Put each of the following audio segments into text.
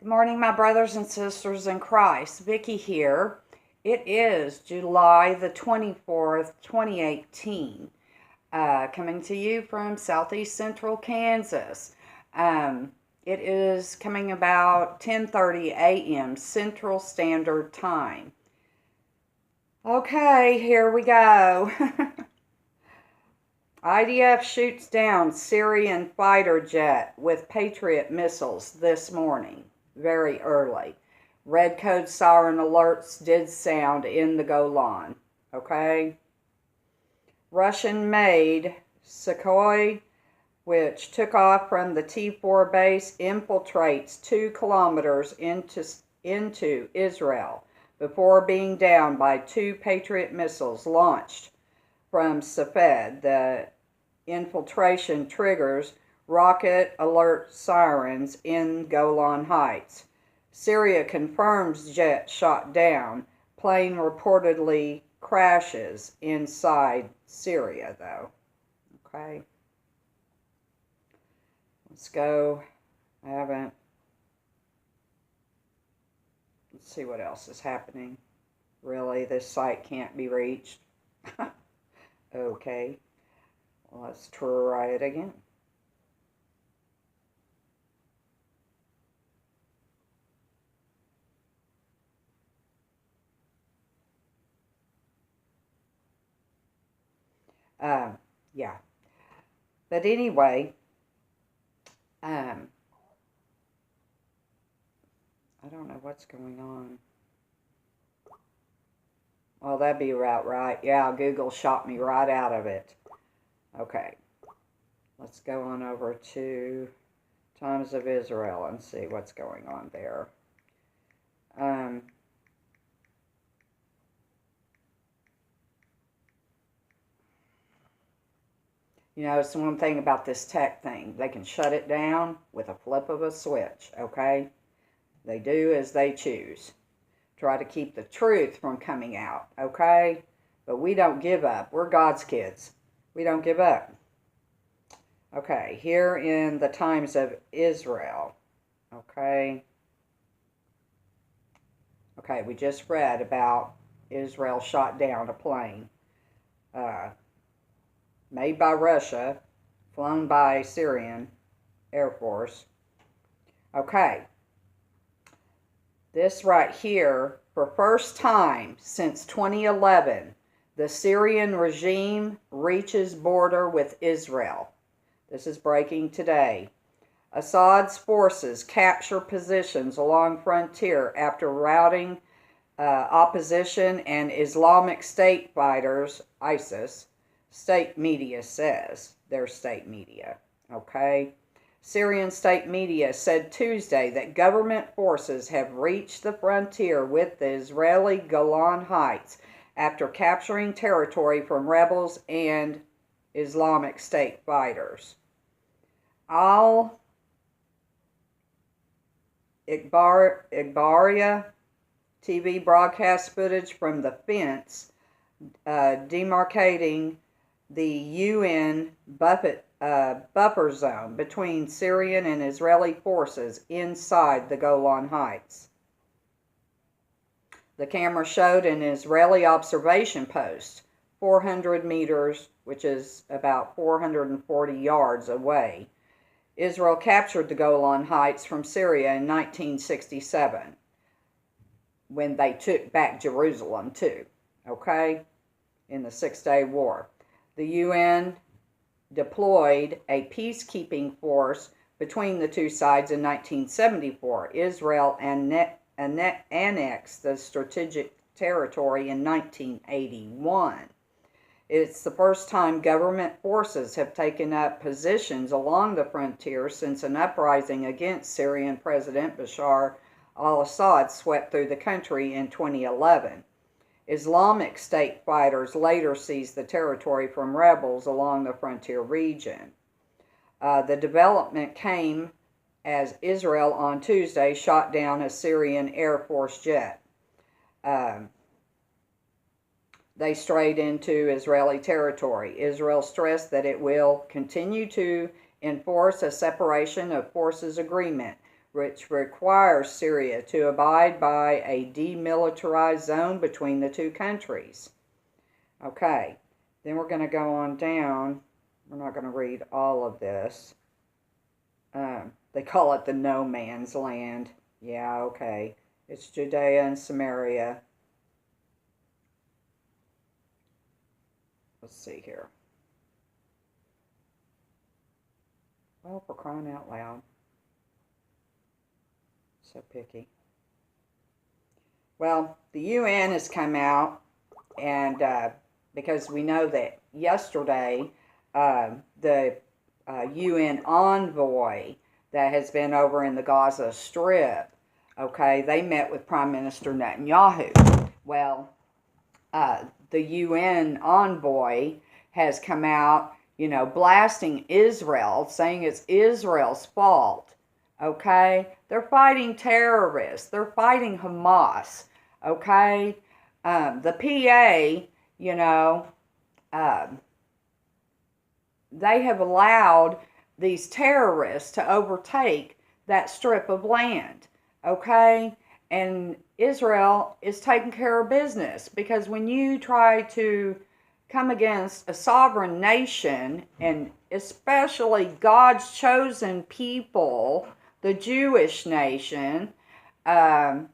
Good morning, my brothers and sisters in Christ. Vicki here. It is July the 24th, 2018. Coming to you from southeast central Kansas. It is coming about 10:30 a.m. Central Standard Time. Okay, here we go. IDF shoots down Syrian fighter jet with Patriot missiles this morning, very early. Red code siren alerts did sound in the Golan, okay? Russian-made Sukhoi, which took off from the T-4 base, infiltrates 2 kilometers into Israel before being downed by 2 Patriot missiles launched from Safed. The infiltration triggers rocket alert sirens in Golan Heights. Syria confirms jet shot down. Plane reportedly crashes inside Syria, though. Okay. Let's go. Let's see what else is happening. Really, this site can't be reached. Okay. Let's try it again. Yeah. But anyway, I don't know what's going on. Well, that'd be about right. Yeah, Google shot me right out of it. Okay. Let's go on over to Times of Israel and see what's going on there. You know, it's one thing about this tech thing. They can shut it down with a flip of a switch, okay? They do as they choose. Try to keep the truth from coming out, okay? But we don't give up. We're God's kids. We don't give up. Okay, here in the Times of Israel, okay? Okay, we just read about Israel shot down a plane made by Russia, flown by Syrian Air Force. Okay, this right here, for first time since 2011, the Syrian regime reaches border with Israel. This is breaking today. Assad's forces capture positions along frontier after routing opposition and Islamic State fighters, ISIS, state media says, their state media, okay? Syrian state media said Tuesday that government forces have reached the frontier with the Israeli Golan Heights after capturing territory from rebels and Islamic State fighters. Al-Ikhbariya TV broadcast footage from the fence demarcating the UN buffer zone between Syrian and Israeli forces inside the Golan Heights. The camera showed an Israeli observation post 400 meters, which is about 440 yards away. Israel captured the Golan Heights from Syria in 1967 when they took back Jerusalem too, okay, in the Six-Day War. The UN deployed a peacekeeping force between the two sides in 1974. Israel annexed the strategic territory in 1981. It's the first time government forces have taken up positions along the frontier since an uprising against Syrian President Bashar al-Assad swept through the country in 2011. Islamic State fighters later seized the territory from rebels along the frontier region. The development came as Israel on Tuesday shot down a Syrian Air Force jet. They strayed into Israeli territory. Israel stressed that it will continue to enforce a separation of forces agreement which requires Syria to abide by a demilitarized zone between the two countries. Okay, then we're going to go on down. We're not going to read all of this. They call it the no man's land. Yeah, okay. It's Judea and Samaria. Let's see here. Well, for crying out loud. So picky. Well, the UN has come out, and because we know that yesterday the UN envoy that has been over in the Gaza Strip, okay, they met with Prime Minister Netanyahu. Well, the UN envoy has come out, blasting Israel, saying it's Israel's fault, okay? They're fighting terrorists. They're fighting Hamas, okay? The PA, they have allowed these terrorists to overtake that strip of land, okay? And Israel is taking care of business, because when you try to come against a sovereign nation, and especially God's chosen people, the Jewish nation, you're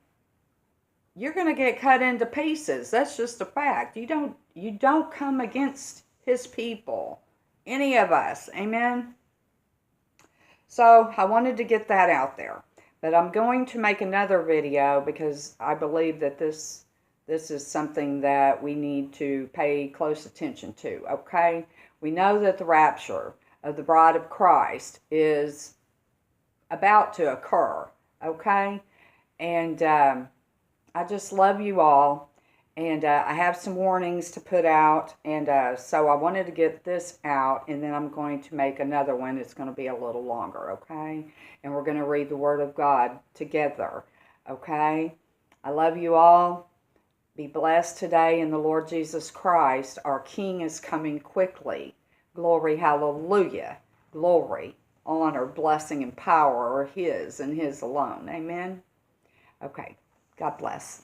going to get cut into pieces. That's just a fact. You don't come against his people, any of us. Amen. So I wanted to get that out there, but I'm going to make another video because I believe that this is something that we need to pay close attention to. Okay, we know that the rapture of the bride of Christ is about to occur. Okay, and I just love you all, and I have some warnings to put out, and so I wanted to get this out, and then I'm going to make another one. It's going to be a little longer, okay? And we're going to read the Word of God together, okay? I love you all. Be blessed today in the Lord Jesus Christ. Our King is coming quickly. Glory, hallelujah. Glory, honor, blessing, and power are His and His alone. Amen? Okay. God bless.